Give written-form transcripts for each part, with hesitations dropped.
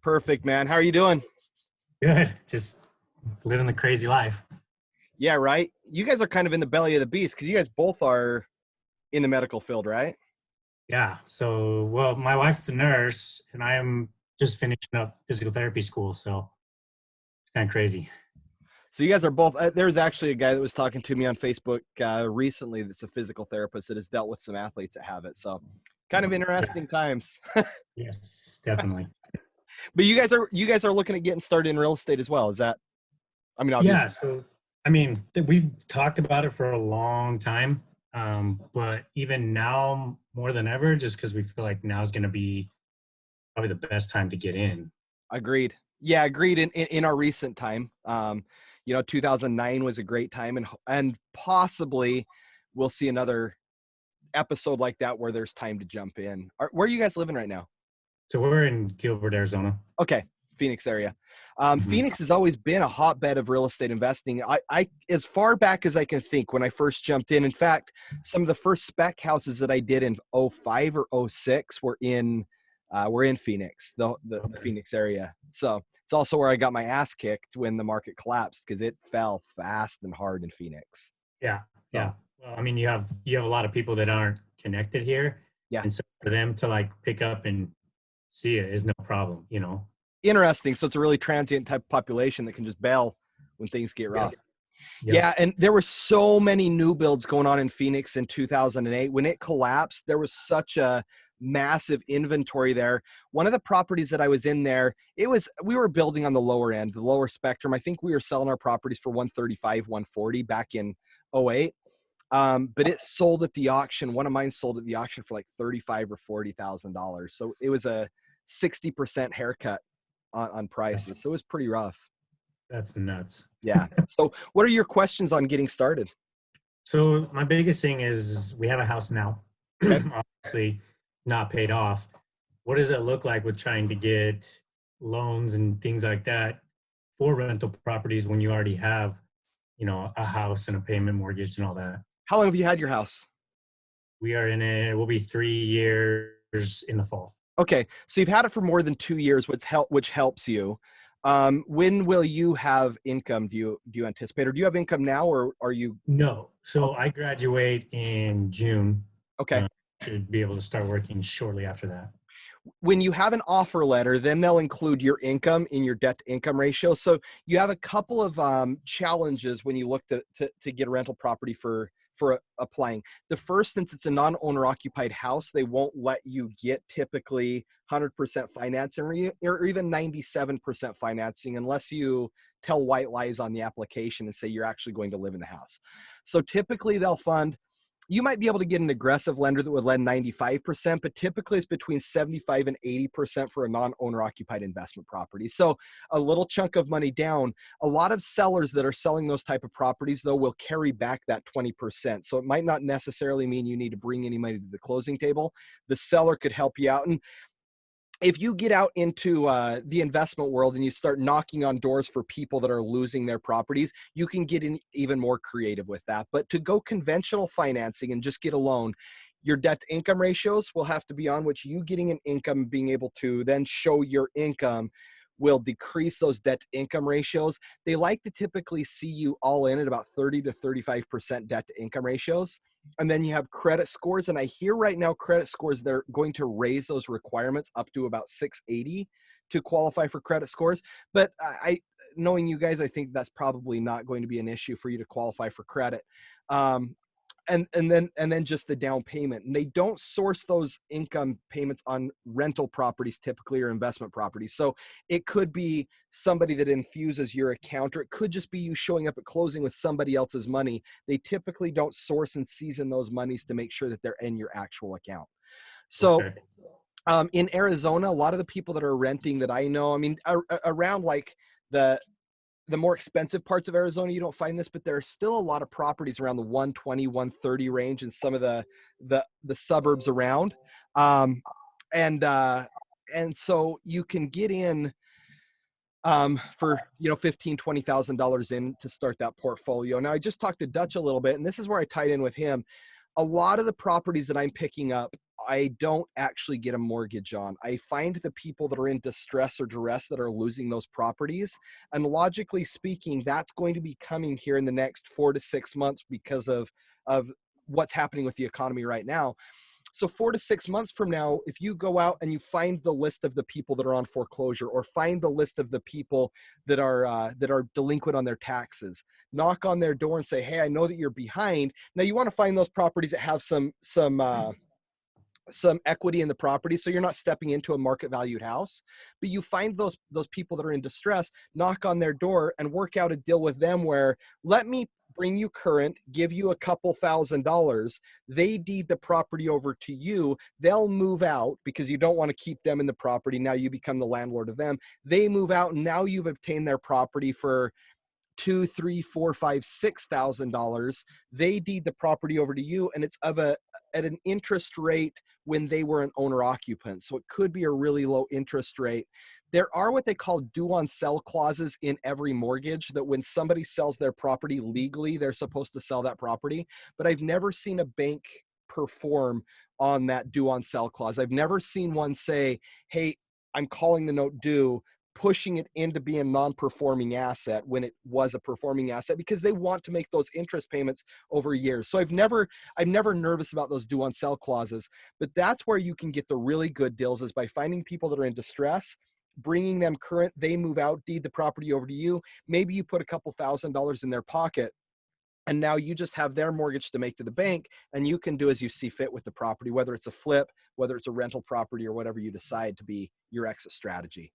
Perfect, man. How are you doing? Good. Just living the crazy life. Yeah, right. You guys are kind of in the belly of the beast because you guys both are in the medical field, right? Yeah. So, my wife's the nurse, and I am just finishing up physical therapy school. So it's kind of crazy. So you guys are both. There's actually a guy that was talking to me on Facebook recently that's a physical therapist that has dealt with some athletes that have it. So kind of Yeah. interesting times. Yes, definitely. But you guys are looking at getting started in real estate as well. Is that? I mean, Yeah. obviously. We've talked about it for a long time. But even now, more than ever, just because we feel like now is going to be probably the best time to get in. Agreed. Yeah, agreed. In our recent time, 2009 was a great time, and possibly we'll see another episode like that where there's time to jump in. Where are you guys living right now? So we're in Gilbert, Arizona. Okay, Phoenix area. Mhm. Phoenix has always been a hotbed of real estate investing. I as far back as I can think when I first jumped in. In fact, some of the first spec houses that I did in '05 or '06 were in Phoenix, the Okay. Phoenix area. So it's also where I got my ass kicked when the market collapsed because it fell fast and hard in Phoenix. Yeah, So yeah. Well, you have a lot of people that aren't connected here, yeah, and so for them to like pick up and see it is no problem. interesting. So it's a really transient type of population that can just bail when things get rough. Yep. Yep. Yeah, and there were so many new builds going on in Phoenix in 2008. When it collapsed, there was such a massive inventory there. One of the properties that I was in there, we were building on the lower end, the lower spectrum. I think we were selling our properties for 135, 140 back in '08. But it sold at the auction. One of mine sold at the auction for like 35 or $40,000. So it was a 60% haircut on That's prices. So it was pretty rough. that's nuts. Yeah. So what are your questions on getting started? So my biggest thing is we have a house now, Okay. obviously not paid off. What does it look like with trying to get loans and things like that for rental properties when you already have, a house and a payment mortgage and all that? How long have you had your house? We are in it. We'll be 3 years in the fall. Okay. So you've had it for more than 2 years, which helps you. When will you have income? Do you anticipate, or do you have income now, or are you? No. So Okay. I graduate in June. Okay. Uh, should be able to start working shortly after that. When you have an offer letter, then they'll include your income in your debt to income ratio. So you have a couple of challenges when you look to get a rental property for applying. The first, since it's a non-owner occupied house, they won't let you get typically 100% financing or even 97% financing unless you tell white lies on the application and say you're actually going to live in the house. So typically they'll fund. You might be able to get an aggressive lender that would lend 95%, but typically it's between 75 and 80% for a non-owner occupied investment property. So a little chunk of money down. A lot of sellers that are selling those type of properties, though, will carry back that 20%. So it might not necessarily mean you need to bring any money to the closing table. The seller could help you out. And if you get out into the investment world and you start knocking on doors for people that are losing their properties, you can get in even more creative with that. But to go conventional financing and just get a loan, your debt to income ratios will have to be on, which you getting an income, being able to then show your income will decrease those debt to income ratios. They like to typically see you all in at about 30 to 35% debt to income ratios. And then you have credit scores. And I hear right now credit scores, they're going to raise those requirements up to about 680 to qualify for credit scores. But knowing you guys, I think that's probably not going to be an issue for you to qualify for credit. Um, and then just the down payment. And they don't source those income payments on rental properties typically, or investment properties. So it could be somebody that infuses your account, or it could just be you showing up at closing with somebody else's money. They typically don't source and season those monies to make sure that they're in your actual account. So Okay. in Arizona, a lot of the people that are renting that I know, I mean, around like the more expensive parts of Arizona, you don't find this, but there are still a lot of properties around the 120, 130 range in some of the suburbs around. Um, and, and so you can get in for, 15, $20,000 in to start that portfolio. Now I just talked to Dutch a little bit, and this is where I tied in with him. A lot of the properties that I'm picking up I don't actually get a mortgage on. I find the people that are in distress or duress that are losing those properties. And logically speaking, that's going to be coming here in the next 4 to 6 months because of what's happening with the economy right now. So 4 to 6 months from now, if you go out and you find the list of the people that are on foreclosure, or find the list of the people that are delinquent on their taxes, knock on their door and say, "Hey, I know that you're behind." Now you want to find those properties that have some equity in the property, so you're not stepping into a market valued house. But you find those people that are in distress, knock on their door and work out a deal with them where, let me bring you current, give you a couple $1,000s, they deed the property over to you, they'll move out because you don't want to keep them in the property. Now you become the landlord of them. They move out and now you've obtained their property for two, three, four, five, $6,000. They deed the property over to you, and it's of a at an interest rate when they were an owner occupant. So it could be a really low interest rate. There are what they call due on sell clauses in every mortgage, that when somebody sells their property legally, they're supposed to sell that property. But I've never seen a bank perform on that due on sell clause. I've never seen one say, "Hey, I'm calling the note due," pushing it into being non-performing asset when it was a performing asset, because they want to make those interest payments over years. So I'm never nervous about those due on sell clauses. But that's where you can get the really good deals, is by finding people that are in distress, bringing them current, they move out, deed the property over to you. Maybe you put a couple $1,000s in their pocket, and now you just have their mortgage to make to the bank, and you can do as you see fit with the property, whether it's a flip, whether it's a rental property, or whatever you decide to be your exit strategy.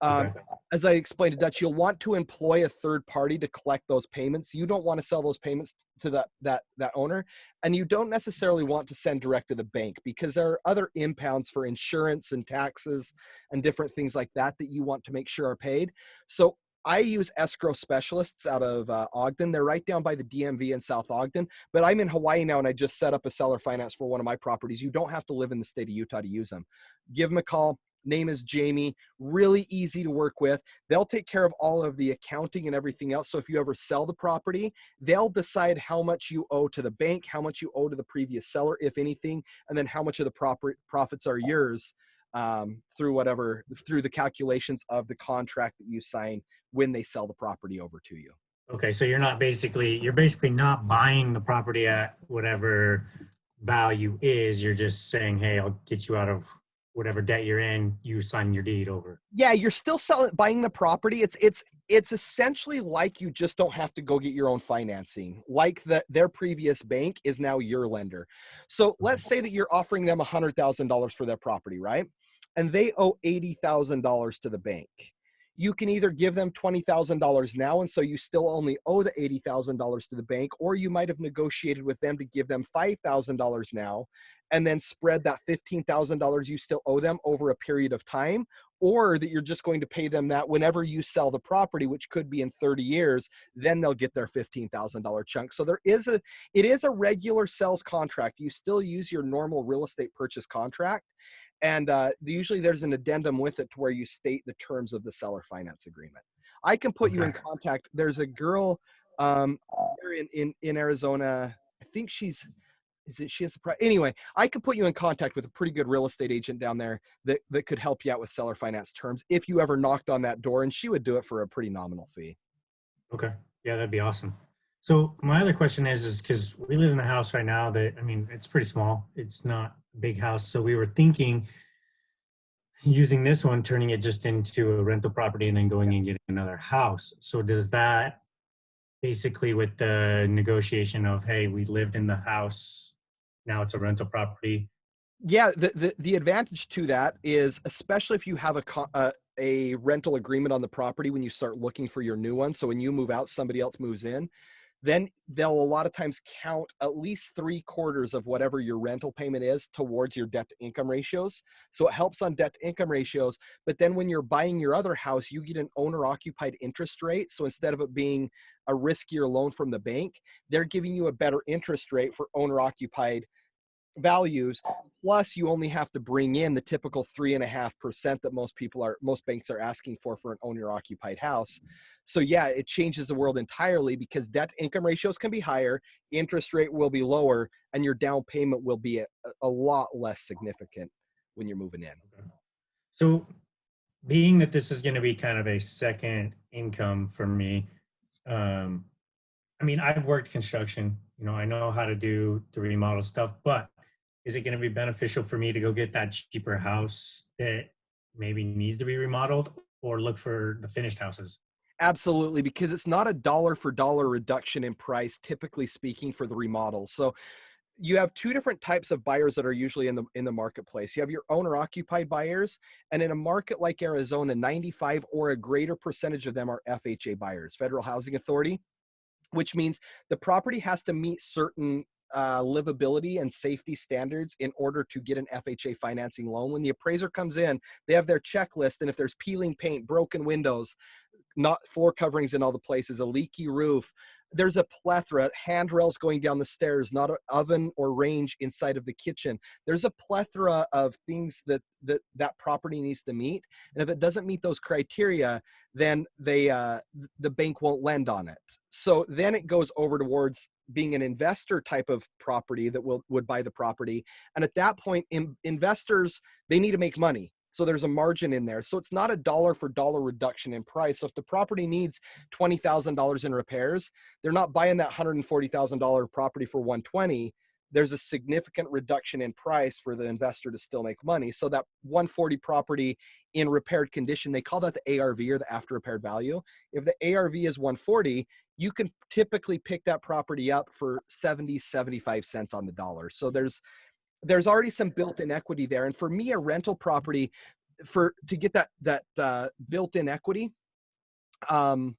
Um, Okay. as I explained to Dutch, you'll want to employ a third party to collect those payments. You don't want to sell those payments to that owner, and you don't necessarily want to send direct to the bank, because there are other impounds for insurance and taxes and different things like that that you want to make sure are paid. So I use escrow specialists out of Ogden. They're right down by the DMV in South Ogden, but I'm in Hawaii now, and I just set up a seller finance for one of my properties. You don't have to live in the state of Utah to use them. Give them a call. Name is Jamie. Really easy to work with. They'll take care of all of the accounting and everything else. So if you ever sell the property, they'll decide how much you owe to the bank, how much you owe to the previous seller, if anything, and then how much of the profits are yours, through the calculations of the contract that you sign when they sell the property over to you. Okay, so you're basically not buying the property at whatever value is. You're just saying, "Hey, I'll get you out of whatever debt you're in. You sign your deed over." Yeah, you're still buying the property. It's essentially like you just don't have to go get your own financing. Like their previous bank is now your lender. So let's say that you're offering them $100,000 for their property, right? And they owe $80,000 to the bank. You can either give them $20,000 now, and so you still only owe the $80,000 to the bank, or you might have negotiated with them to give them $5,000 now, and then spread that $15,000 you still owe them over a period of time, or that you're just going to pay them that whenever you sell the property, which could be in 30 years, then they'll get their $15,000 chunk. So it is a regular sales contract. You still use your normal real estate purchase contract. And usually there's an addendum with it to where you state the terms of the seller finance agreement. I can put you Okay. in contact. There's a girl here in Arizona. I think she has anyway, I could put you in contact with a pretty good real estate agent down there that could help you out with seller finance terms if you ever knocked on that door, and she would do it for a pretty nominal fee. Okay. Yeah, that'd be awesome. So my other question is because we live in a house right now that, I mean, it's pretty small. It's not a big house. So we were thinking using this one, turning it just into a rental property and then going and getting another house. So does that basically, with the negotiation of, hey, we lived in the house, now it's a rental property? Yeah, the advantage to that is, especially if you have a rental agreement on the property when you start looking for your new one. So when you move out, somebody else moves in, then they'll a lot of times count at least 3/4 of whatever your rental payment is towards your debt to income ratios. So it helps on debt to income ratios. But then when you're buying your other house, you get an owner occupied interest rate. So instead of it being a riskier loan from the bank, they're giving you a better interest rate for owner occupied values, plus you only have to bring in the typical 3.5% that most banks are asking for an owner occupied house. So yeah, it changes the world entirely because debt income ratios can be higher, interest rate will be lower, and your down payment will be a lot less significant when you're moving in. Okay. So, being that this is going to be kind of a second income for me, um, I mean, I've worked construction, I know how to do the remodel stuff, but is it going to be beneficial for me to go get that cheaper house that maybe needs to be remodeled or look for the finished houses? Absolutely, because it's not a dollar for dollar reduction in price, typically speaking, for the remodels. So you have two different types of buyers that are usually in the marketplace. You have your owner occupied buyers, and in a market like Arizona, 95 or a greater percentage of them are FHA buyers, Federal Housing Authority, which means the property has to meet certain livability and safety standards in order to get an FHA financing loan. When the appraiser comes in, they have their checklist, and if there's peeling paint, broken windows, not floor coverings in all the places, a leaky roof, there's a plethora, handrails going down the stairs, not an oven or range inside of the kitchen. There's a plethora of things that property needs to meet. And if it doesn't meet those criteria, then the bank won't lend on it. So then it goes over towards being an investor type of property that would buy the property. And at that point, investors, they need to make money. So there's a margin in there. So it's not a dollar for dollar reduction in price. So if the property needs $20,000 in repairs, they're not buying that $140,000 property for 120. There's a significant reduction in price for the investor to still make money. So that 140 property in repaired condition, they call that the ARV, or the after repaired value. If the ARV is 140, you can typically pick that property up for 70, 75 cents on the dollar. So there's already some built-in equity there. And for me, a rental property, to get that built-in equity, um,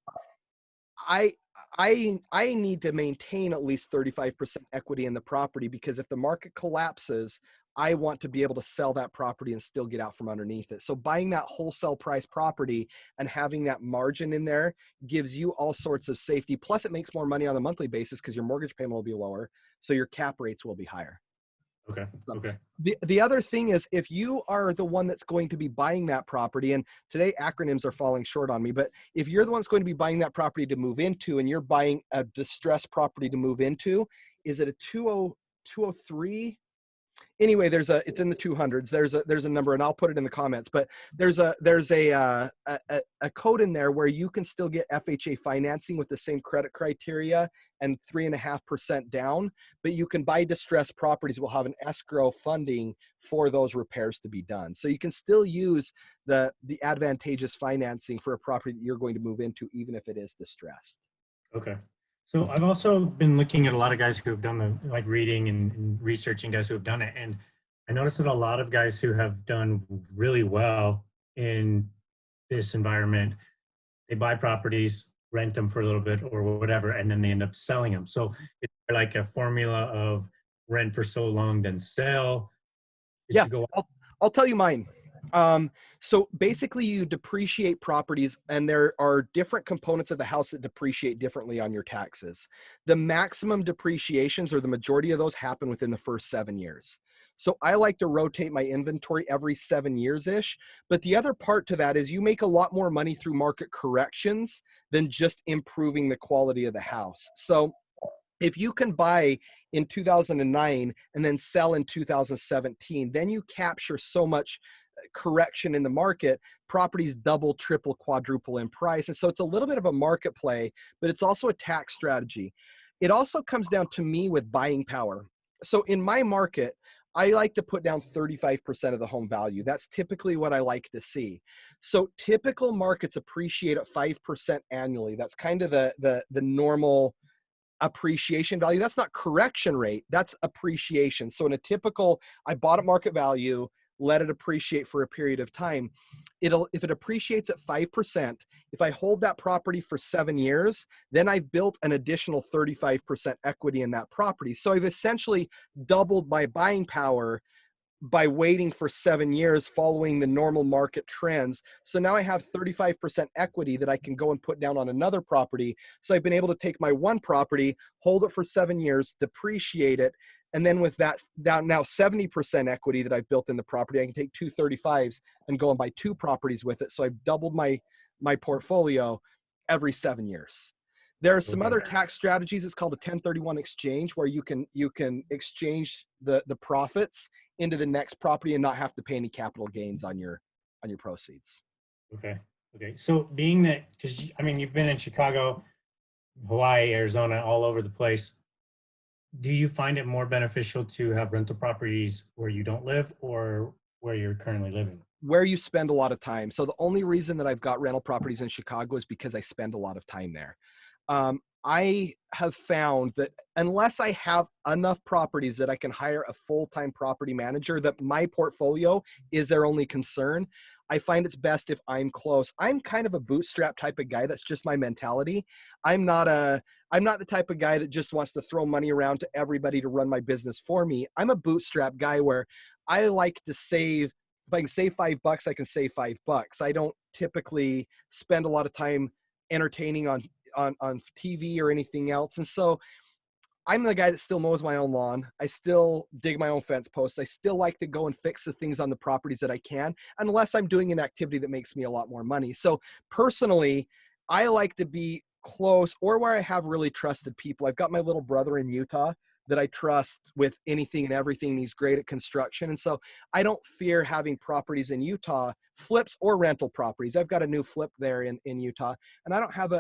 I I need to maintain at least 35% equity in the property, because if the market collapses, I want to be able to sell that property and still get out from underneath it. So buying that wholesale price property and having that margin in there gives you all sorts of safety. Plus, it makes more money on a monthly basis because your mortgage payment will be lower, so your cap rates will be higher. Okay. So Okay. the other thing is, if you are the one that's going to be buying that property, and today acronyms are falling short on me, but if you're the one that's going to be buying that property to move into, and you're buying a distressed property to move into, is it a 203? Anyway, it's in the 200s. There's a number, and I'll put it in the comments, but there's a code in there where you can still get FHA financing with the same credit criteria and 3.5% down, but you can buy distressed properties will have an escrow funding for those repairs to be done. So you can still use the advantageous financing for a property that you're going to move into, even if it is distressed. Okay. So I've also been looking at a lot of guys who have done the like reading and researching guys who have done it. And I noticed that a lot of guys who have done really well in this environment, they buy properties, rent them for a little bit or whatever, and then they end up selling them. So it's like a formula of rent for so long, then sell. Did Yeah, you go? I'll tell you mine. So basically, you depreciate properties, and there are different components of the house that depreciate differently on your taxes. The maximum depreciations, or the majority of those, happen within the first 7 years. So I like to rotate my inventory every 7 years-ish. But the other part to that is you make a lot more money through market corrections than just improving the quality of the house. So if you can buy in 2009 and then sell in 2017, then you capture so much correction in the market. Properties double, triple, quadruple in price. And so it's a little bit of a market play, but it's also a tax strategy. It also comes down to me with buying power. So in my market, I like to put down 35% of the home value. That's typically what I like to see. So typical markets appreciate at 5% annually. That's kind of the normal appreciation value. That's not correction rate, that's appreciation. So in a typical, I bought at market value, let it appreciate for a period of time. If it appreciates at 5%, if I hold that property for 7 years, then I've built an additional 35% equity in that property. So I've essentially doubled my buying power by waiting for 7 years following the normal market trends. So now I have 35% equity that I can go and put down on another property. So I've been able to take my one property, hold it for 7 years, depreciate it, and then with that now 70% equity that I've built in the property, I can take two 35s and go and buy two properties with it. So I've doubled my portfolio every 7 years. There are some Okay. other tax strategies. It's called a 1031 exchange, where you can exchange the profits into the next property and not have to pay any capital gains on your proceeds. Okay. Okay. So being that, because I mean, you've been in Chicago, Hawaii, Arizona, all over the place. Do you find it more beneficial to have rental properties where you don't live or where you're currently living? Where you spend a lot of time. So the only reason that I've got rental properties in Chicago is because I spend a lot of time there. I have found that unless I have enough properties that I can hire a full-time property manager, that my portfolio is their only concern. I find it's best if I'm close. I'm kind of a bootstrap type of guy. That's just my mentality. I'm not the type of guy that just wants to throw money around to everybody to run my business for me. I'm a bootstrap guy where I like to save. If I can save $5, I can save $5. I don't typically spend a lot of time entertaining on TV or anything else. And so I'm the guy that still mows my own lawn. I still dig my own fence posts. I still like to go and fix the things on the properties that I can, unless I'm doing an activity that makes me a lot more money. So personally, I like to be close or where I have really trusted people. I've got my little brother in Utah that I trust with anything and everything. He's great at construction. And so I don't fear having properties in Utah, flips or rental properties. I've got a new flip there in Utah, and I don't have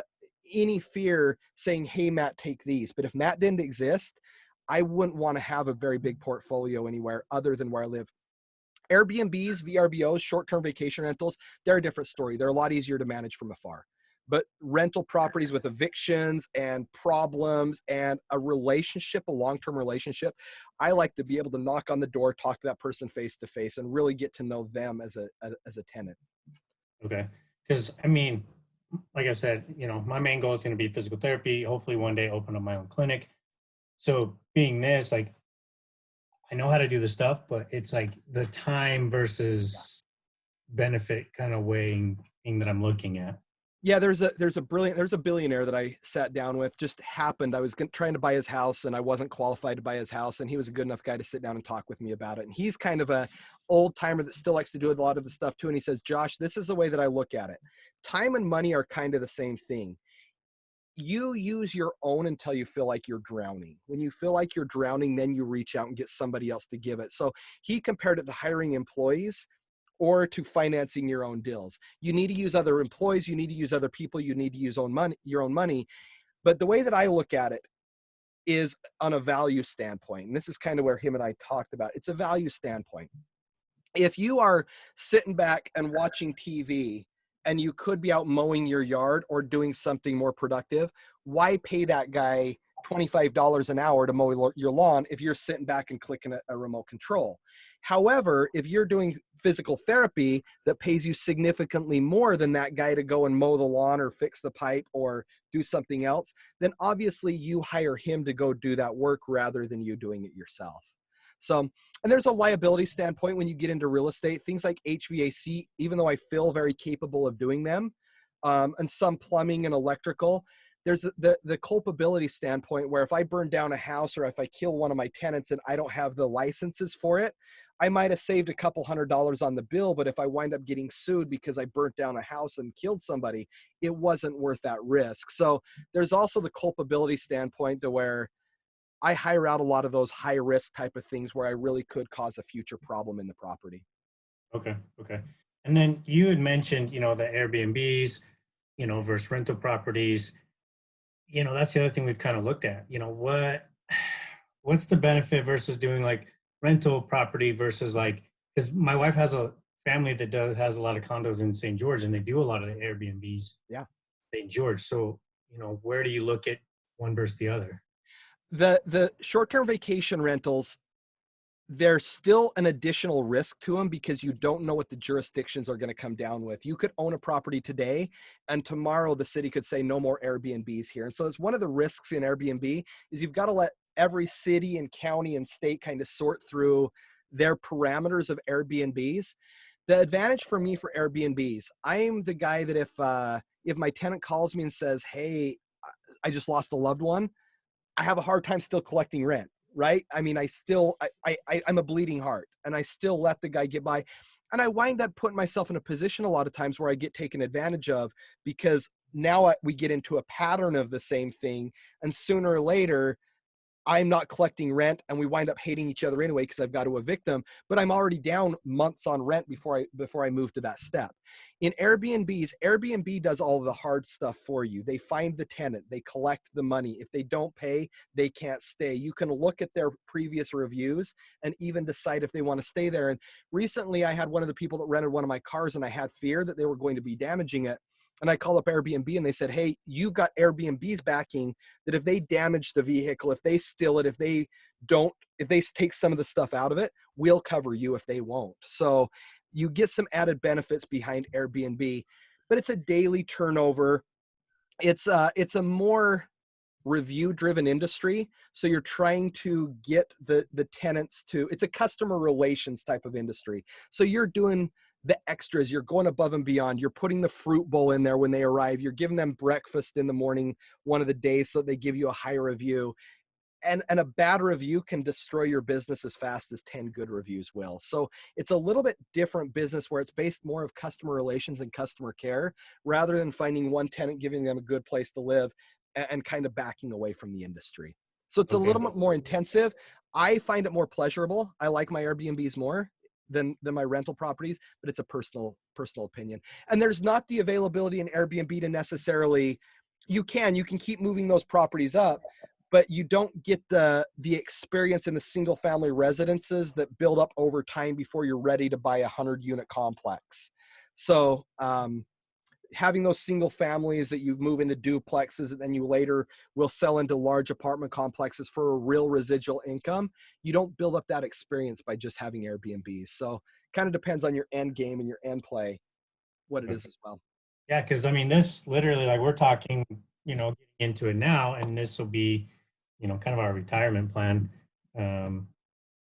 any fear saying, hey, Matt, take these. But if Matt didn't exist, I wouldn't want to have a very big portfolio anywhere other than where I live. Airbnbs, VRBOs, short-term vacation rentals, they're a different story. They're a lot easier to manage from afar. But rental properties with evictions and problems and a relationship, a long-term relationship, I like to be able to knock on the door, talk to that person face to face, and really get to know them as a tenant. Okay. Because I mean, like I said, my main goal is going to be physical therapy. Hopefully, one day open up my own clinic. So, being this, like, I know how to do the stuff, but it's like the time versus benefit kind of weighing thing that I'm looking at. Yeah, there's a billionaire that I sat down with. Just happened. I was trying to buy his house, and I wasn't qualified to buy his house, and he was a good enough guy to sit down and talk with me about it. And he's kind of a old timer that still likes to do a lot of the stuff too. And he says, Josh, this is the way that I look at it. Time and money are kind of the same thing. You use your own until you feel like you're drowning. When you feel like you're drowning, then you reach out and get somebody else to give it. So he compared it to hiring employees or to financing your own deals. You need to use other employees, you need to use other people, you need to use your own money. But the way that I look at it is on a value standpoint. And this is kind of where him and I talked about. It's a value standpoint. If you are sitting back and watching TV and you could be out mowing your yard or doing something more productive, why pay that guy $25 an hour to mow your lawn if you're sitting back and clicking a remote control? However, if you're doing physical therapy that pays you significantly more than that guy to go and mow the lawn or fix the pipe or do something else, then obviously you hire him to go do that work rather than you doing it yourself. So, and there's a liability standpoint when you get into real estate, things like HVAC, even though I feel very capable of doing them, and some plumbing and electrical, there's the culpability standpoint where if I burn down a house or if I kill one of my tenants and I don't have the licenses for it, I might have saved a couple $100 on the bill, but if I wind up getting sued because I burnt down a house and killed somebody, it wasn't worth that risk. So there's also the culpability standpoint to where I hire out a lot of those high risk type of things where I really could cause a future problem in the property. Okay. Okay. And then you had mentioned, the Airbnbs, versus rental properties. That's the other thing we've kind of looked at. What's the benefit versus doing like rental property versus like, because my wife has a family that has a lot of condos in St. George and they do a lot of the Airbnbs. Yeah. St. George. So, where do you look at one versus the other? The short-term vacation rentals, there's still an additional risk to them because you don't know what the jurisdictions are going to come down with. You could own a property today and tomorrow the city could say no more Airbnbs here. And so it's one of the risks in Airbnb is you've got to let every city and county and state kind of sort through their parameters of Airbnbs. The advantage for me for Airbnbs, I am the guy that if my tenant calls me and says, "Hey, I just lost a loved one," I have a hard time still collecting rent, right? I mean, I'm a bleeding heart, and I still let the guy get by, and I wind up putting myself in a position a lot of times where I get taken advantage of because now we get into a pattern of the same thing, and sooner or later I'm not collecting rent and we wind up hating each other anyway because I've got to evict them, but I'm already down months on rent before I move to that step. In Airbnbs, Airbnb does all the hard stuff for you. They find the tenant, they collect the money. If they don't pay, they can't stay. You can look at their previous reviews and even decide if they want to stay there. And recently I had one of the people that rented one of my cars and I had fear that they were going to be damaging it. And I called up Airbnb and they said, "Hey, you've got Airbnb's backing that if they damage the vehicle, if they steal it, if they take some of the stuff out of it, we'll cover you if they won't." So you get some added benefits behind Airbnb, but it's a daily turnover. It's a more review driven industry. So you're trying to get the tenants to, it's a customer relations type of industry. So you're doing the extras, you're going above and beyond, you're putting the fruit bowl in there when they arrive, you're giving them breakfast in the morning one of the days so they give you a high review. And a bad review can destroy your business as fast as 10 good reviews will. So it's a little bit different business where it's based more of customer relations and customer care rather than finding one tenant, giving them a good place to live and kind of backing away from the industry. So it's a Okay. little bit more intensive. I find it more pleasurable. I like my Airbnbs more than my rental properties, but it's a personal opinion. And there's not the availability in Airbnb to necessarily, you can keep moving those properties up, but you don't get the experience in the single family residences that build up over time before you're ready to buy a 100-unit complex. So having those single families that you move into duplexes and then you later will sell into large apartment complexes for a real residual income, you don't build up that experience by just having Airbnbs. So kind of depends on your end game and your end play, what it is as well. Yeah, because I mean, this literally, like, we're talking, getting into it now, and this will be, kind of our retirement plan, um,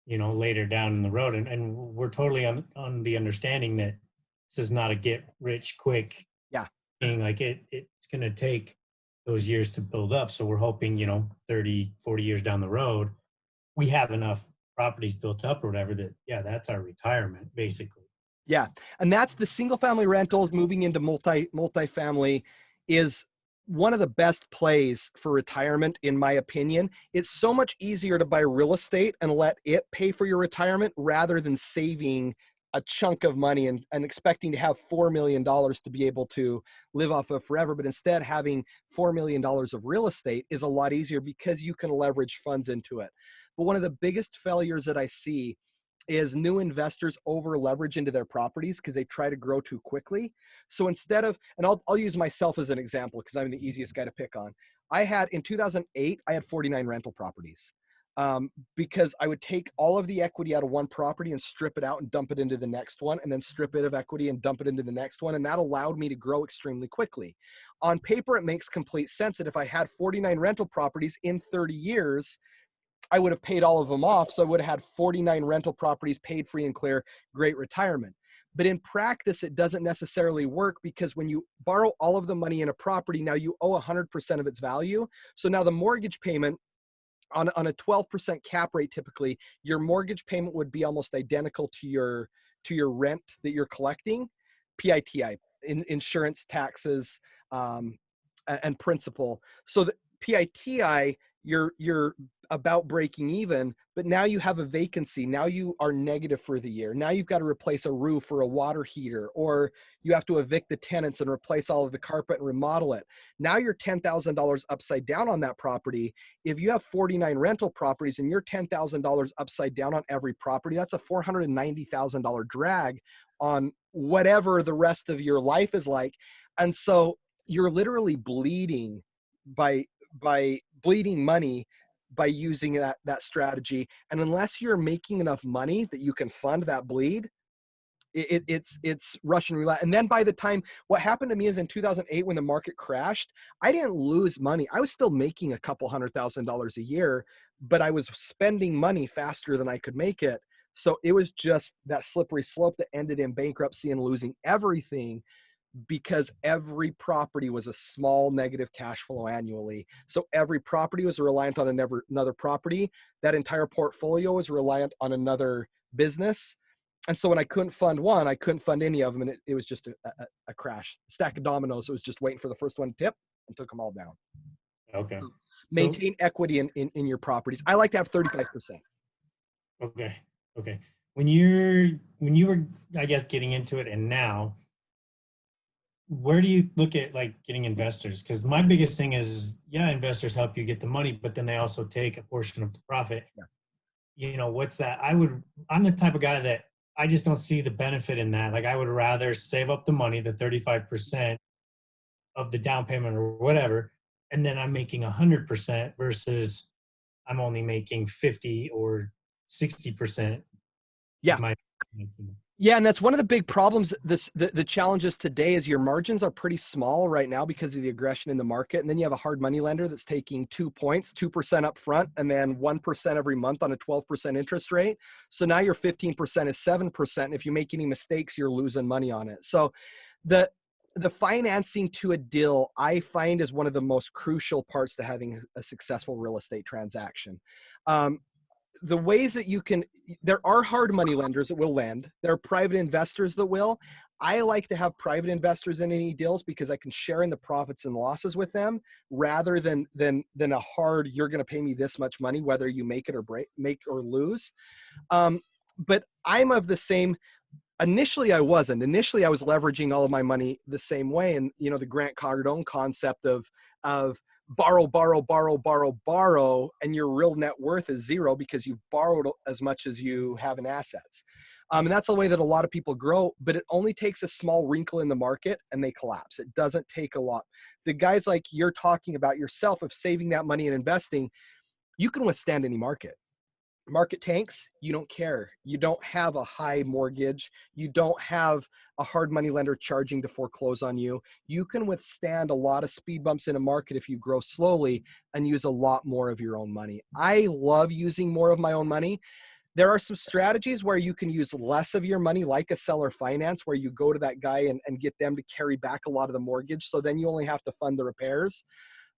later down in the road. And we're totally on the understanding that this is not a get rich quick Yeah. thing. Like, it's going to take those years to build up. So we're hoping, 30, 40 years down the road, we have enough properties built up or whatever that, yeah, that's our retirement, basically. Yeah. And that's the single family rentals moving into multifamily is one of the best plays for retirement, in my opinion. It's so much easier to buy real estate and let it pay for your retirement rather than saving a chunk of money and expecting to have $4 million to be able to live off of forever. But instead, having $4 million of real estate is a lot easier because you can leverage funds into it. But one of the biggest failures that I see is new investors over leverage into their properties because they try to grow too quickly. So instead of, and I'll use myself as an example because I'm the easiest guy to pick on. In 2008, I had 49 rental properties because I would take all of the equity out of one property and strip it out and dump it into the next one, and then strip it of equity and dump it into the next one. And that allowed me to grow extremely quickly. On paper, it makes complete sense that if I had 49 rental properties in 30 years, I would have paid all of them off. So I would have had 49 rental properties paid free and clear, great retirement. But in practice, it doesn't necessarily work because when you borrow all of the money in a property, now you owe 100% of its value. So now the mortgage payment on a 12% cap rate, typically, your mortgage payment would be almost identical to your rent that you're collecting, PITI, insurance, taxes, and principal. So the PITI, you're about breaking even, but now you have a vacancy. Now you are negative for the year. Now you've got to replace a roof or a water heater, or you have to evict the tenants and replace all of the carpet and remodel it. Now you're $10,000 upside down on that property. If you have 49 rental properties and you're $10,000 upside down on every property, that's a $490,000 drag on whatever the rest of your life is like. And so you're literally bleeding by bleeding money by using that strategy. And unless you're making enough money that you can fund that bleed, it's Russian roulette. And then by the time, what happened to me is in 2008 when the market crashed, I didn't lose money. I was still making a couple $100,000 a year, but I was spending money faster than I could make it. So it was just that slippery slope that ended in bankruptcy and losing everything because every property was a small negative cash flow annually. So every property was reliant on another property. That entire portfolio was reliant on another business. And so when I couldn't fund one, I couldn't fund any of them. And it was just a crash, stack of dominoes. It was just waiting for the first one to tip and took them all down. Okay. So So, maintain equity in your properties. I like to have 35%. okay. Okay. When you were, I guess, getting into it and now, where do you look at like getting investors? Because my biggest thing is, yeah, investors help you get the money, but then they also take a portion of the profit. Yeah. You know, what's that? I'm the type of guy that I just don't see the benefit in that. Like, I would rather save up the money, the 35% of the down payment or whatever, and then I'm making 100% versus I'm only making 50 or 60% of Yeah. my. Yeah, and that's one of the big problems. The challenges today is your margins are pretty small right now because of the aggression in the market, and then you have a hard money lender that's taking 2 points, 2% up front, and then 1% every month on a 12% interest rate. So now your 15% is 7%. And if you make any mistakes, you're losing money on it. So the the financing to a deal, I find, is one of the most crucial parts to having a successful real estate transaction. Um, the ways that you can, there are hard money lenders that will lend, there are private investors that will. I like to have private investors in any deals because I can share in the profits and losses with them rather than a hard, you're going to pay me this much money whether you make it or make or lose. But I'm of the same, initially I wasn't. Initially I was leveraging all of my money the same way. And the Grant Cardone concept of borrow, borrow, borrow, borrow, borrow, and your real net worth is zero because you've borrowed as much as you have in assets. And that's the way that a lot of people grow, but it only takes a small wrinkle in the market and they collapse. It doesn't take a lot. The guys like you're talking about yourself of saving that money and investing, you can withstand any market. Market tanks, you don't care. You don't have a high mortgage. You don't have a hard money lender charging to foreclose on you. You can withstand a lot of speed bumps in a market if you grow slowly and use a lot more of your own money. I love using more of my own money. There are some strategies where you can use less of your money, like a seller finance, where you go to that guy and get them to carry back a lot of the mortgage. So then you only have to fund the repairs.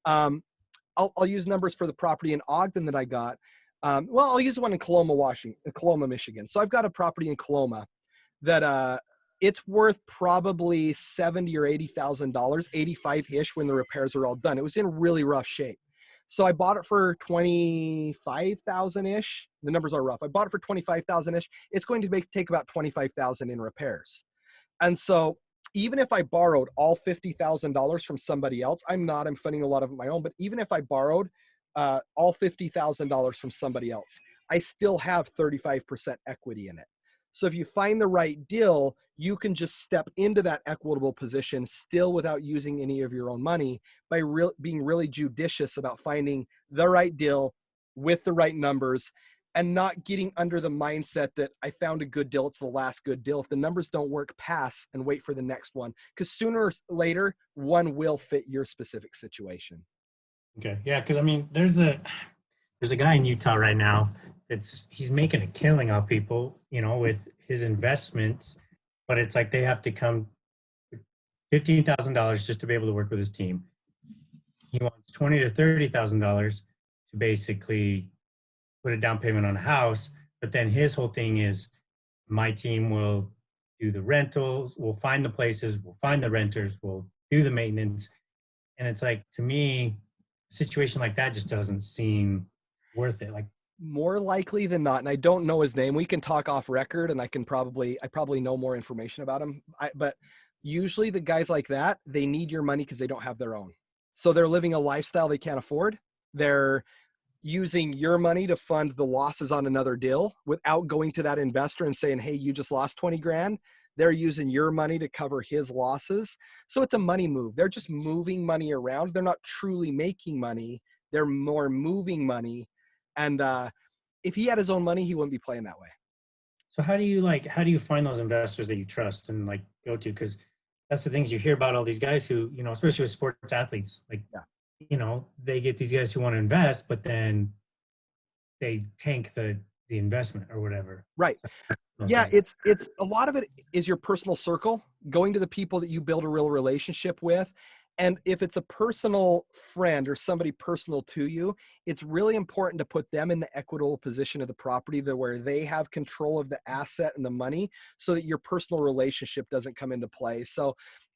Um, I'll use numbers for the property in Ogden that I got. Well, I'll use one in Coloma, Michigan. So I've got a property in Coloma that it's worth probably $70,000 or $80,000, 85-ish when the repairs are all done. It was in really rough shape. So I bought it for 25,000-ish. The numbers are rough. I bought it for 25,000-ish. It's going to take about 25,000 in repairs. And so even if I borrowed all $50,000 from somebody else, I'm funding a lot of it my own, but even if I borrowed all $50,000 from somebody else, I still have 35% equity in it. So if you find the right deal, you can just step into that equitable position still without using any of your own money by being really judicious about finding the right deal with the right numbers and not getting under the mindset that I found a good deal, it's the last good deal. If the numbers don't work, pass and wait for the next one, because sooner or later, one will fit your specific situation. Okay. Yeah. Cause I mean, there's a guy in Utah right now he's making a killing off people, with his investments, but it's like they have to come $15,000 just to be able to work with his team. He wants $20,000 to $30,000 to basically put a down payment on a house. But then his whole thing is, my team will do the rentals, we'll find the places, we'll find the renters, we'll do the maintenance. And it's like, to me, a situation like that just doesn't seem worth it. Like, More likely than not, and I don't know his name. We can talk off record, and I probably know more information about him. But usually the guys like that, they need your money because they don't have their own. So they're living a lifestyle they can't afford. They're using your money to fund the losses on another deal without going to that investor and saying, hey, you just lost 20 grand. They're using your money to cover his losses. So it's a money move. They're just moving money around. They're not truly making money. They're more moving money. And if he had his own money, he wouldn't be playing that way. so how do you find those investors that you trust and like go to? Because that's the things you hear about all these guys who, especially with sports athletes, like, Yeah. they get these guys who want to invest, but then they tank the the investment or whatever. Right. Yeah, Okay. it's a lot of it is your personal circle, going to the people that you build a real relationship with. And if it's a personal friend or somebody personal to you, it's really important to put them in the equitable position of the property that where they have control of the asset and the money so that your personal relationship doesn't come into play. So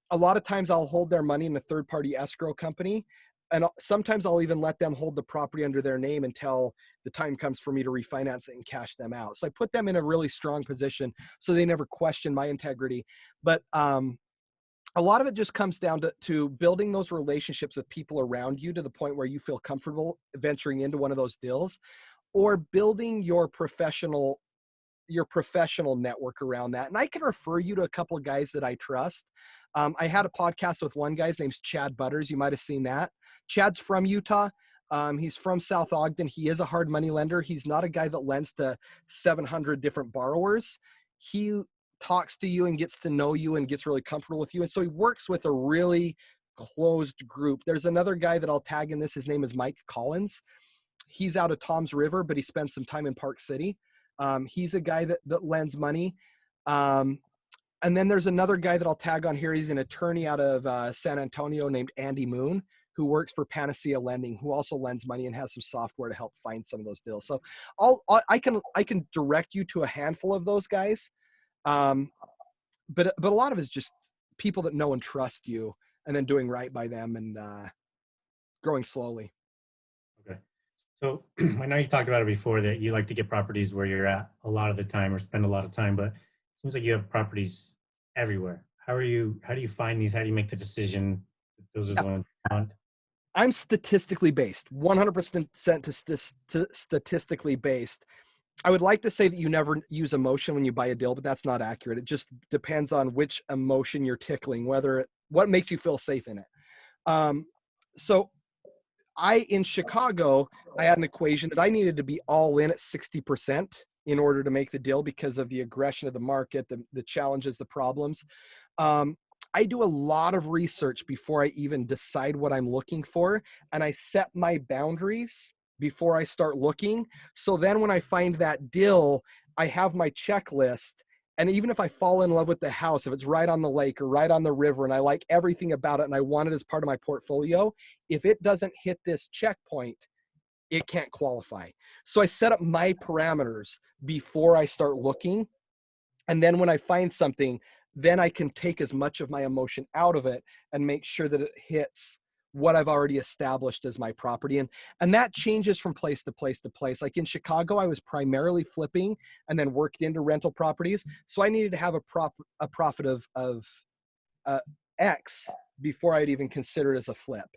a lot of times I'll hold their money in a third party escrow company. And sometimes I'll even let them hold the property under their name until the time comes for me to refinance it and cash them out. So I put them in a really strong position so they never question my integrity. But a lot of it just comes down to building those relationships with people around you to the point where you feel comfortable venturing into one of those deals, or building your professional network around that. And I can refer you to a couple of guys that I trust. I had a podcast with one guy. His name's Chad Butters. You might have seen that. Chad's from Utah. He's from South Ogden. He is a hard money lender. He's not a guy that lends to 700 different borrowers. He talks to you and gets to know you and gets really comfortable with you. And so he works with a really closed group. There's another guy that I'll tag in this. His name is Mike Collins. He's out of Tom's River, but he spends some time in Park City. He's a guy that lends money. And then there's another guy that I'll tag on here. He's an attorney out of San Antonio named Andy Moon, who works for Panacea Lending, who also lends money and has some software to help find some of those deals. So I can direct you to a handful of those guys. But a lot of it is just people that know and trust you, and then doing right by them and growing slowly. Okay. So I know you talked about it before that you like to get properties where you're at a lot of the time or spend a lot of time, but it seems like you have properties everywhere. How do you find these? How do you make the decision that those are Yeah. the ones you want? I'm statistically based, 100% to statistically based. I would like to say that you never use emotion when you buy a deal, but that's not accurate. It just depends on which emotion you're tickling, what makes you feel safe in it. So in Chicago, I had an equation that I needed to be all in at 60% in order to make the deal because of the aggression of the market, the challenges, the problems. Um, I do a lot of research before I even decide what I'm looking for, and I set my boundaries before I start looking. So then when I find that deal, I have my checklist. And even if I fall in love with the house, if it's right on the lake or right on the river and I like everything about it and I want it as part of my portfolio, if it doesn't hit this checkpoint, it can't qualify. So I set up my parameters before I start looking. And then when I find something, then I can take as much of my emotion out of it and make sure that it hits what I've already established as my property. And that changes from place to place to place. Like in Chicago, I was primarily flipping and then worked into rental properties. So I needed to have a profit of uh, X before I'd even consider it as a flip.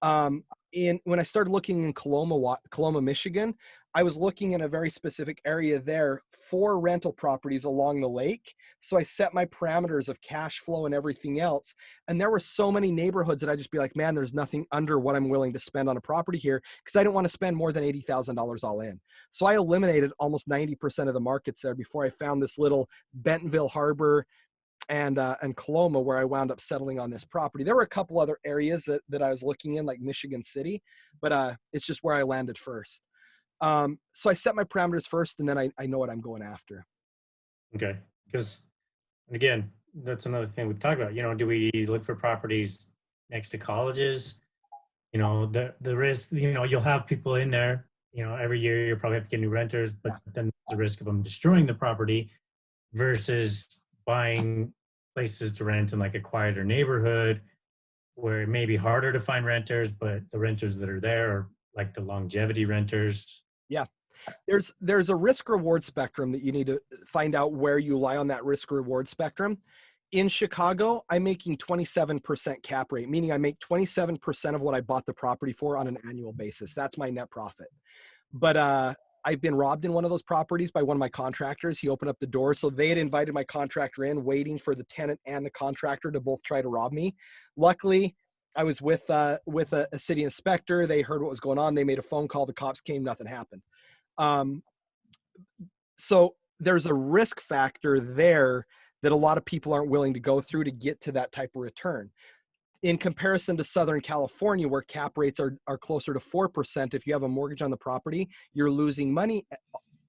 When I started looking in Coloma, Michigan, I was looking in a very specific area there for rental properties along the lake. So I set my parameters of cash flow and everything else. And there were so many neighborhoods that I'd just be like, man, there's nothing under what I'm willing to spend on a property here because I didn't want to spend more than $80,000 all in. So I eliminated almost 90% of the markets there before I found this little Bentonville Harbor and Coloma, where I wound up settling on this property. There were a couple other areas that I was looking in, like Michigan City, but it's just where I landed first. So I set my parameters first, and then I know what I'm going after. Okay. Because again, that's another thing we've talked about. Do we look for properties next to colleges? The risk, you'll have people in there, every year you'll probably have to get new renters, but then there's the risk of them destroying the property versus buying places to rent in like a quieter neighborhood where it may be harder to find renters, but the renters that are there are like the longevity renters. Yeah. There's a risk reward spectrum that you need to find out where you lie on that risk reward spectrum. In Chicago, I'm making 27% cap rate, meaning I make 27% of what I bought the property for on an annual basis. That's my net profit. But I've been robbed in one of those properties by one of my contractors. He opened up the door. So they had invited my contractor in, waiting for the tenant and the contractor to both try to rob me. Luckily, I was with a city inspector. They heard what was going on. They made a phone call. The cops came. Nothing happened. So there's a risk factor there that a lot of people aren't willing to go through to get to that type of return. In comparison to Southern California, where cap rates are closer to 4%, if you have a mortgage on the property, you're losing money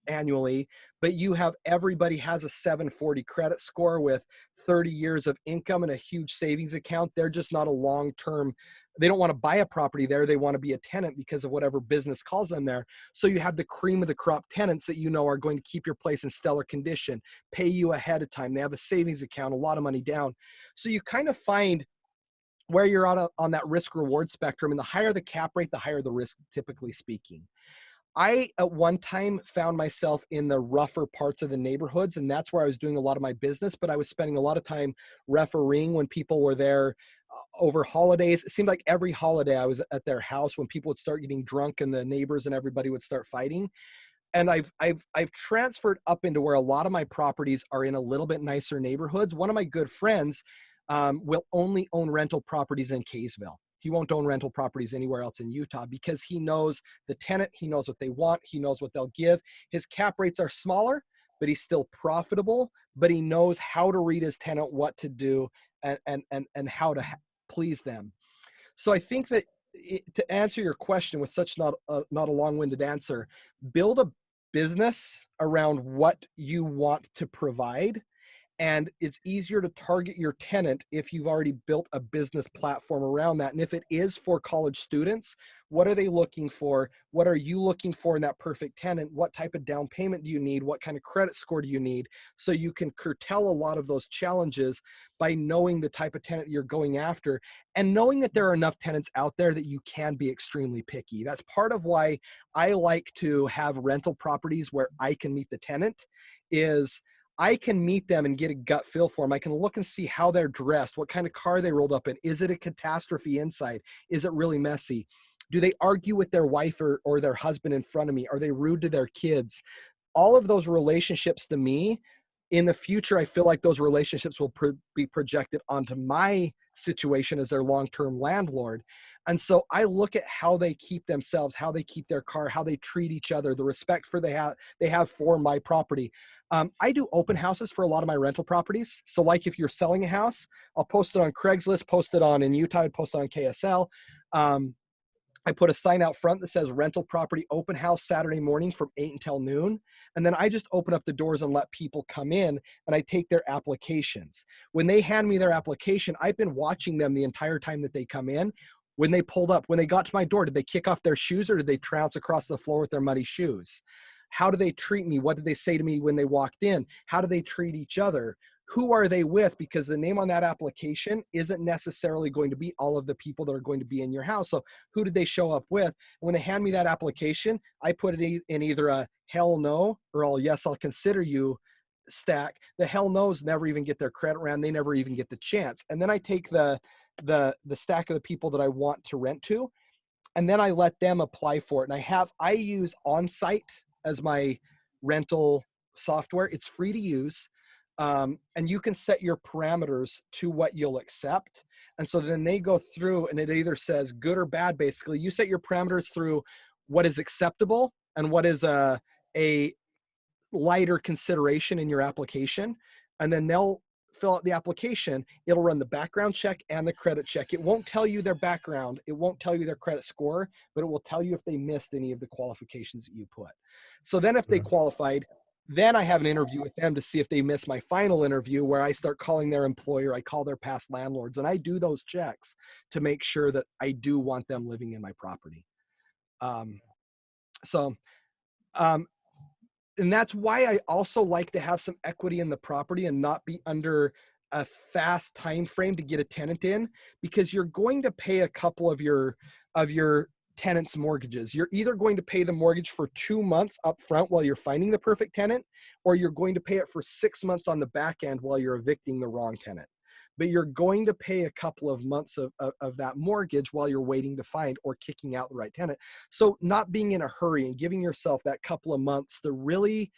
annually, but you have everybody has a 740 credit score with 30 years of income and a huge savings account. They're just not a long-term, they don't want to buy a property there. They want to be a tenant because of whatever business calls them there. So you have the cream of the crop tenants that you know are going to keep your place in stellar condition, pay you ahead of time. They have a savings account, a lot of money down. So you kind of find where you're on that risk reward spectrum, and the higher the cap rate, the higher the risk, typically speaking. I, at one time, found myself in the rougher parts of the neighborhoods, and that's where I was doing a lot of my business, but I was spending a lot of time refereeing when people were there over holidays. It seemed like every holiday I was at their house when people would start getting drunk and the neighbors and everybody would start fighting. And I've transferred up into where a lot of my properties are in a little bit nicer neighborhoods. One of my good friends will only own rental properties in Kaysville. He won't own rental properties anywhere else in Utah because he knows the tenant, he knows what they want, he knows what they'll give. His cap rates are smaller, but he's still profitable, but he knows how to read his tenant, what to do, and how to please them. So I think that to answer your question with such not a long-winded answer, build a business around what you want to provide, and it's easier to target your tenant if you've already built a business platform around that. And if it is for college students, what are they looking for? What are you looking for in that perfect tenant? What type of down payment do you need? What kind of credit score do you need? So you can curtail a lot of those challenges by knowing the type of tenant you're going after, and knowing that there are enough tenants out there that you can be extremely picky. That's part of why I like to have rental properties where I can meet the tenant. Is I can meet them and get a gut feel for them. I can look and see how they're dressed, what kind of car they rolled up in. Is it a catastrophe inside? Is it really messy? Do they argue with their wife or their husband in front of me? Are they rude to their kids? All of those relationships, to me, in the future, I feel like those relationships will be projected onto my situation as their long-term landlord. And so I look at how they keep themselves, how they keep their car, how they treat each other, the respect they have for my property. I do open houses for a lot of my rental properties. So like if you're selling a house, I'll post it on Craigslist, post it on in Utah, I'd post it on KSL. I put a sign out front that says rental property open house Saturday morning from 8 until noon. And then I just open up the doors and let people come in, and I take their applications. When they hand me their application, I've been watching them the entire time that they come in. When they pulled up, when they got to my door, did they kick off their shoes or did they trounce across the floor with their muddy shoes? How do they treat me? What did they say to me when they walked in? How do they treat each other? Who are they with? Because the name on that application isn't necessarily going to be all of the people that are going to be in your house. So who did they show up with? And when they hand me that application, I put it in either a hell no or I'll consider you stack. The hell no's never even get their credit ran. They never even get the chance. And then I take the stack of the people that I want to rent to, and then I let them apply for it. And I use Onsite as my rental software. It's free to use. And you can set your parameters to what you'll accept. And so then they go through and it either says good or bad. Basically, you set your parameters through what is acceptable and what is a lighter consideration in your application. And then they'll fill out the application. It'll run the background check and the credit check. It won't tell you their background. It won't tell you their credit score, but it will tell you if they missed any of the qualifications that you put. So then if they qualified, then I have an interview with them to see if they miss my final interview, where I start calling their employer, I call their past landlords, and I do those checks to make sure that I do want them living in my property. Um, so, um, and that's why I also like to have some equity in the property and not be under a fast time frame to get a tenant in, because you're going to pay a couple of your tenants' mortgages. You're either going to pay the mortgage for 2 months up front while you're finding the perfect tenant, or you're going to pay it for 6 months on the back end while you're evicting the wrong tenant. But you're going to pay a couple of months of that mortgage while you're waiting to find or kicking out the right tenant. So not being in a hurry and giving yourself that couple of months to really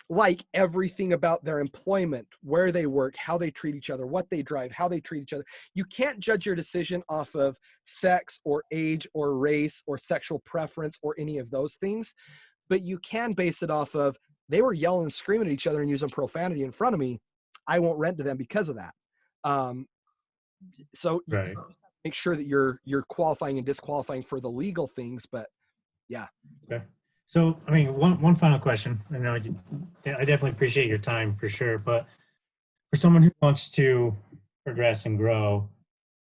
like everything about their employment, where they work, how they treat each other, what they drive, how they treat each other. You can't judge your decision off of sex or age or race or sexual preference or any of those things, but you can base it off of they were yelling and screaming at each other and using profanity in front of me. I won't rent to them because of that. Um, so you Right. make sure that you're qualifying and disqualifying for the legal things, but yeah. Okay. So, I mean, one final question. I know I definitely appreciate your time for sure, but for someone who wants to progress and grow,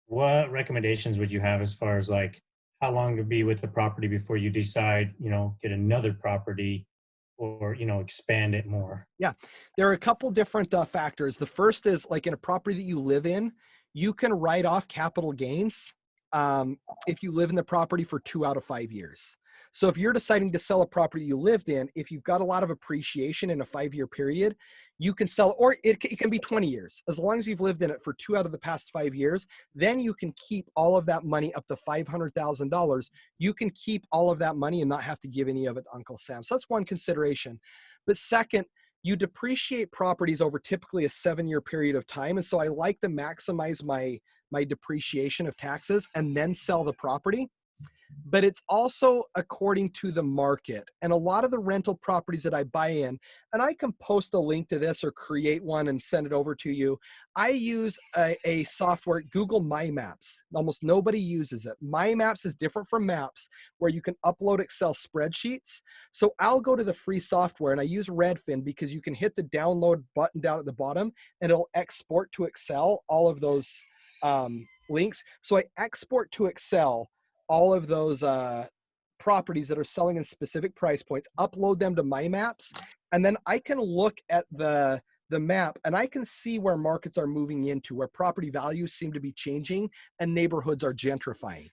what recommendations would you have as far as like how long to be with the property before you decide, get another property or, expand it more? Yeah, there are a couple different factors. The first is like in a property that you live in, you can write off capital gains if you live in the property for 2 out of 5 years. So if you're deciding to sell a property you lived in, if you've got a lot of appreciation in a 5 year period, you can sell, or it can be 20 years. As long as you've lived in it for 2 out of the past 5 years, then you can keep all of that money up to $500,000. You can keep all of that money and not have to give any of it to Uncle Sam. So that's one consideration. But second, you depreciate properties over typically a 7 year period of time. And so I like to maximize my depreciation of taxes and then sell the property. But it's also according to the market. And a lot of the rental properties that I buy in, and I can post a link to this or create one and send it over to you. I use a software, Google My Maps. Almost nobody uses it. My Maps is different from Maps, where you can upload Excel spreadsheets. So I'll go to the free software and I use Redfin because you can hit the download button down at the bottom and it'll export to Excel all of those links. So I export to Excel all of those properties that are selling in specific price points, upload them to my maps, and then I can look at the map and I can see where markets are moving into, where property values seem to be changing and neighborhoods are gentrifying.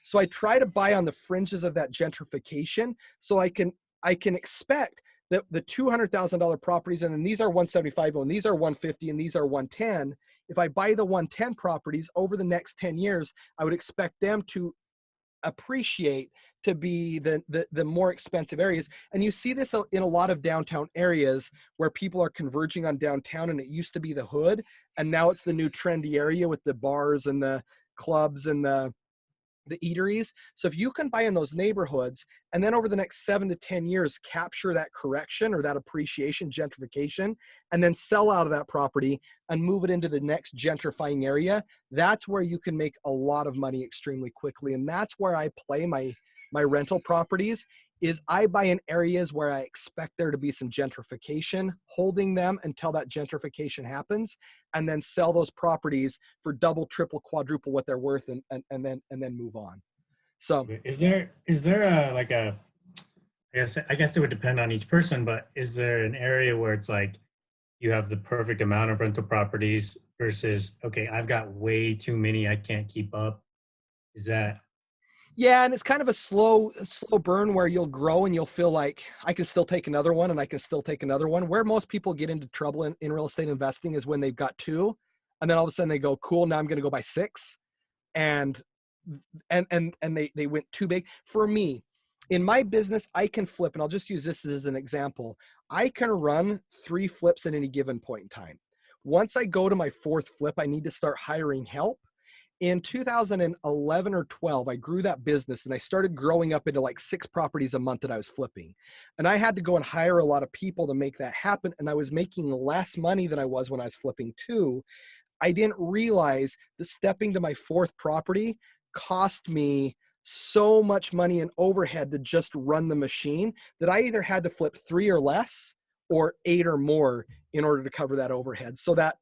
So I try to buy on the fringes of that gentrification, so I can expect that the $200,000 properties, and then these are 175, and these are 150, and these are 110. If I buy the 110 properties over the next 10 years, I would expect them to appreciate to be the more expensive areas. And you see this in a lot of downtown areas where people are converging on downtown, and it used to be the hood and now it's the new trendy area with the bars and the clubs and the eateries. So if you can buy in those neighborhoods and then over the next 7 to 10 years capture that correction or that appreciation, gentrification, and then sell out of that property and move it into the next gentrifying area, that's where you can make a lot of money extremely quickly. And that's where I play my rental properties, is I buy in areas where I expect there to be some gentrification, holding them until that gentrification happens, and then sell those properties for double, triple, quadruple what they're worth, and then move on. So Okay. Is there a like a I guess it would depend on each person, but is there an area where it's like you have the perfect amount of rental properties versus okay, I've got way too many, I can't keep up? Is that yeah, and it's kind of a slow burn where you'll grow and you'll feel like I can still take another one and I can still take another one. Where most people get into trouble in real estate investing is when they've got two, and then all of a sudden they go, cool, now I'm going to go buy six, and they went too big. For me, in my business, I can flip, and I'll just use this as an example. I can run 3 flips at any given point in time. Once I go to my fourth flip, I need to start hiring help. In 2011 or 12, I grew that business and I started growing up into like 6 properties a month that I was flipping. And I had to go and hire a lot of people to make that happen. And I was making less money than I was when I was flipping two. I didn't realize that stepping to my fourth property cost me so much money in overhead to just run the machine that I either had to flip 3 or less or 8 or more in order to cover that overhead. So that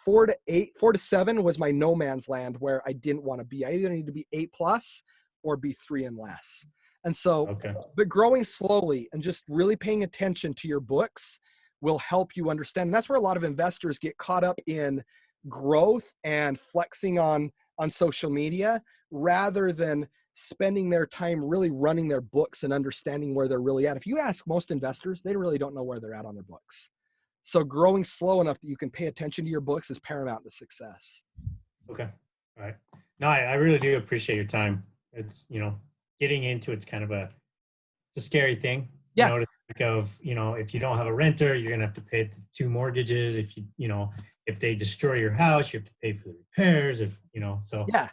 4 to 7 was my no man's land where I didn't want to be. I either need to be 8+ or be 3 and less. And so, okay? but growing slowly and just really paying attention to your books will help you understand. And that's where a lot of investors get caught up in growth and flexing on social media rather than spending their time really running their books and understanding where they're really at. If you ask most investors, they really don't know where they're at on their books. So growing slow enough that you can pay attention to your books is paramount to success. Okay. All right. No, I really do appreciate your time. It's, getting into it's kind of it's a scary thing, Yeah, to think of, if you don't have a renter, you're going to have to pay the 2 mortgages. If if they destroy your house, you have to pay for the repairs. So yeah.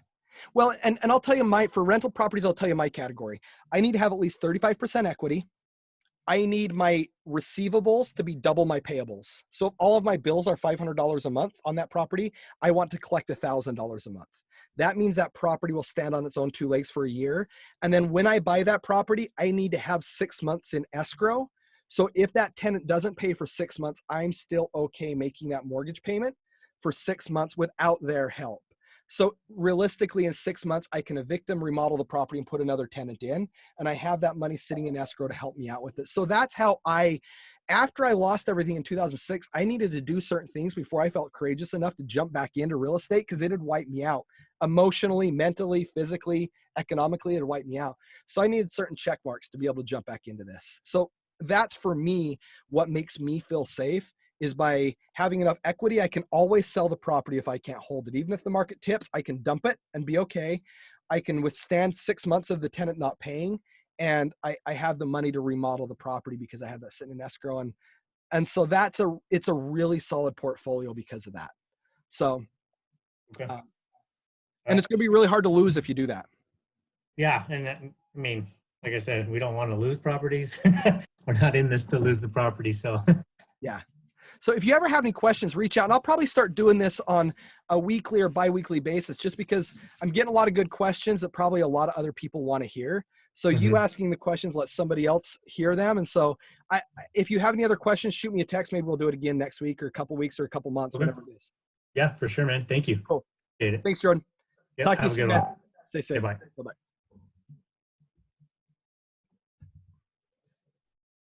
Well, and I'll tell you for rental properties, I'll tell you my category. I need to have at least 35% equity. I need my receivables to be double my payables. So if all of my bills are $500 a month on that property, I want to collect $1,000 a month. That means that property will stand on its own two legs for a year. And then when I buy that property, I need to have 6 months in escrow. So if that tenant doesn't pay for 6 months, I'm still okay making that mortgage payment for 6 months without their help. So realistically, in 6 months, I can evict them, remodel the property, and put another tenant in. And I have that money sitting in escrow to help me out with it. So that's how after I lost everything in 2006, I needed to do certain things before I felt courageous enough to jump back into real estate, because it had wiped me out emotionally, mentally, physically, economically. It had wiped me out. So I needed certain check marks to be able to jump back into this. So that's, for me, what makes me feel safe, is by having enough equity. I can always sell the property if I can't hold it. Even if the market tips, I can dump it and be okay. I can withstand 6 months of the tenant not paying, and I have the money to remodel the property because I have that sitting in escrow. And so it's a really solid portfolio because of that. So, Okay. and it's going to be really hard to lose if you do that. Yeah, and I mean, like I said, we don't want to lose properties. We're not in this to lose the property, so. Yeah. So if you ever have any questions, reach out. And I'll probably start doing this on a weekly or bi-weekly basis, just because I'm getting a lot of good questions that probably a lot of other people want to hear. So you asking the questions, let somebody else hear them. And so if you have any other questions, shoot me a text. Maybe we'll do it again next week or a couple weeks or a couple months, whatever it is. Yeah, for sure, man. Thank you. Cool. Appreciate it. Thanks, Jordan. Yep, Talk to you have a soon, good man. one. Stay safe. Bye. Bye-bye.